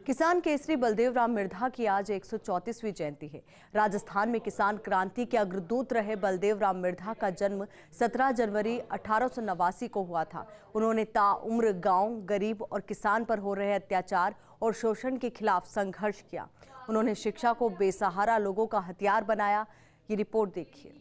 किसान केसरी बलदेव राम मिर्धा की आज 134वीं जयंती है। राजस्थान में किसान क्रांति के अग्रदूत रहे बलदेव राम मिर्धा का जन्म 17 जनवरी 1889 को हुआ था। उन्होंने ताउम्र गांव, गरीब और किसान पर हो रहे अत्याचार और शोषण के खिलाफ संघर्ष किया। उन्होंने शिक्षा को बेसहारा लोगों का हथियार बनाया। ये रिपोर्ट देखिए।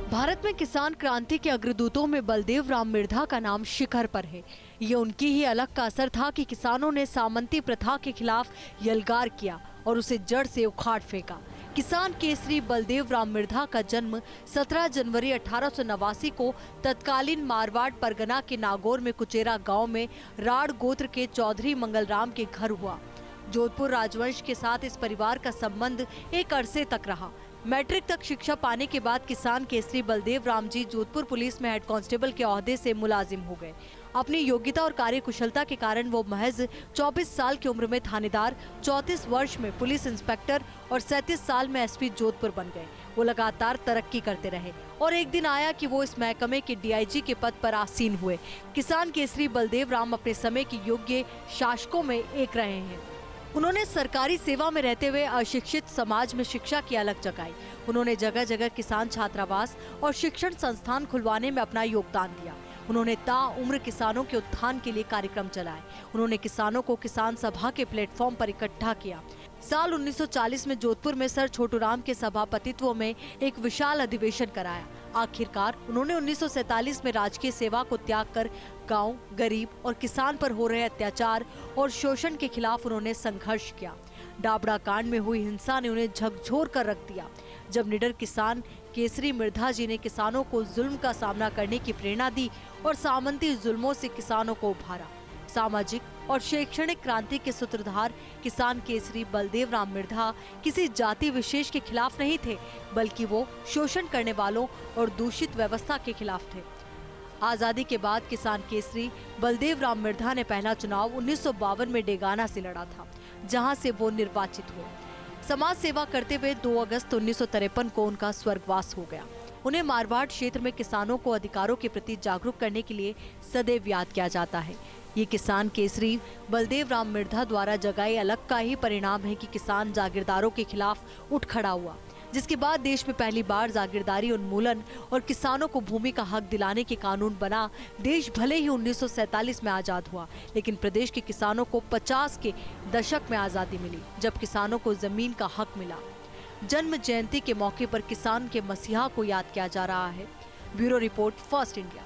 भारत में किसान क्रांति के अग्रदूतों में बलदेव राम मिर्धा का नाम शिखर पर है। ये उनकी ही अलग का असर था कि किसानों ने सामंती प्रथा के खिलाफ यलगार किया और उसे जड़ से उखाड़ फेंका। किसान केसरी बलदेव राम मिर्धा का जन्म 17 जनवरी 1889 को तत्कालीन मारवाड़ परगना के नागौर में कुचेरा गांव में राड़ गोत्र के चौधरी मंगलराम के घर हुआ। जोधपुर राजवंश के साथ इस परिवार का संबंध एक अरसे तक रहा। मैट्रिक तक शिक्षा पाने के बाद किसान केसरी बलदेव राम जी जोधपुर पुलिस में हेड कांस्टेबल के ओहदे से मुलाजिम हो गए। अपनी योग्यता और कार्यकुशलता के कारण वो महज 24 साल की उम्र में थानेदार, 34 वर्ष में पुलिस इंस्पेक्टर और 37 साल में एसपी जोधपुर बन गए। वो लगातार तरक्की करते रहे और एक दिन आया कि वो इस महकमे के डीआईजी के पद पर आसीन हुए। किसान केसरी बलदेव राम अपने समय के योग्य शासकों में एक रहे हैं। उन्होंने सरकारी सेवा में रहते हुए अशिक्षित समाज में शिक्षा की अलख जगाई। उन्होंने जगह जगह किसान छात्रावास और शिक्षण संस्थान खुलवाने में अपना योगदान दिया। उन्होंने ताउम्र किसानों के उत्थान के लिए कार्यक्रम चलाए। उन्होंने किसानों को किसान सभा के प्लेटफॉर्म पर इकट्ठा किया। साल 1940 में जोधपुर में सर छोटूराम के सभापतित्व में एक विशाल अधिवेशन कराया। आखिरकार उन्होंने 1947 में राजकीय सेवा को त्याग कर गांव, गरीब और किसान पर हो रहे अत्याचार और शोषण के खिलाफ उन्होंने संघर्ष किया। डाबड़ा कांड में हुई हिंसा ने उन्हें झकझोर कर रख दिया। जब निडर किसान केसरी मिर्धा जी ने किसानों को जुल्म का सामना करने की प्रेरणा दी और सामंती जुल्मों से किसानों को उभारा। सामाजिक और शैक्षणिक क्रांति के सूत्रधार किसान केसरी बलदेव राम मिर्धा किसी जाति विशेष के खिलाफ नहीं थे, बल्कि वो शोषण करने वालों और दूषित व्यवस्था के खिलाफ थे। आजादी के बाद किसान केसरी बलदेव राम मिर्धा ने पहला चुनाव 1952 में डेगाना से लड़ा था, जहां से वो निर्वाचित हुए। समाज सेवा करते हुए 2 अगस्त 1953 को उनका स्वर्गवास हो गया। उन्हें मारवाड़ क्षेत्र में किसानों को अधिकारों के प्रति जागरूक करने के लिए सदैव याद किया जाता है। ये किसान केसरी बलदेव राम मिर्धा द्वारा जगाए अलग का ही परिणाम है कि किसान जागीरदारों के खिलाफ उठ खड़ा हुआ, जिसके बाद देश में पहली बार जागीरदारी उन्मूलन और किसानों को भूमि का हक दिलाने के कानून बना। देश भले ही 1947 में आजाद हुआ, लेकिन प्रदेश के किसानों को 50 के दशक में आजादी मिली, जब किसानों को जमीन का हक मिला। जन्म जयंती के मौके पर किसान के मसीहा को याद किया जा रहा है। Bureau report, first India.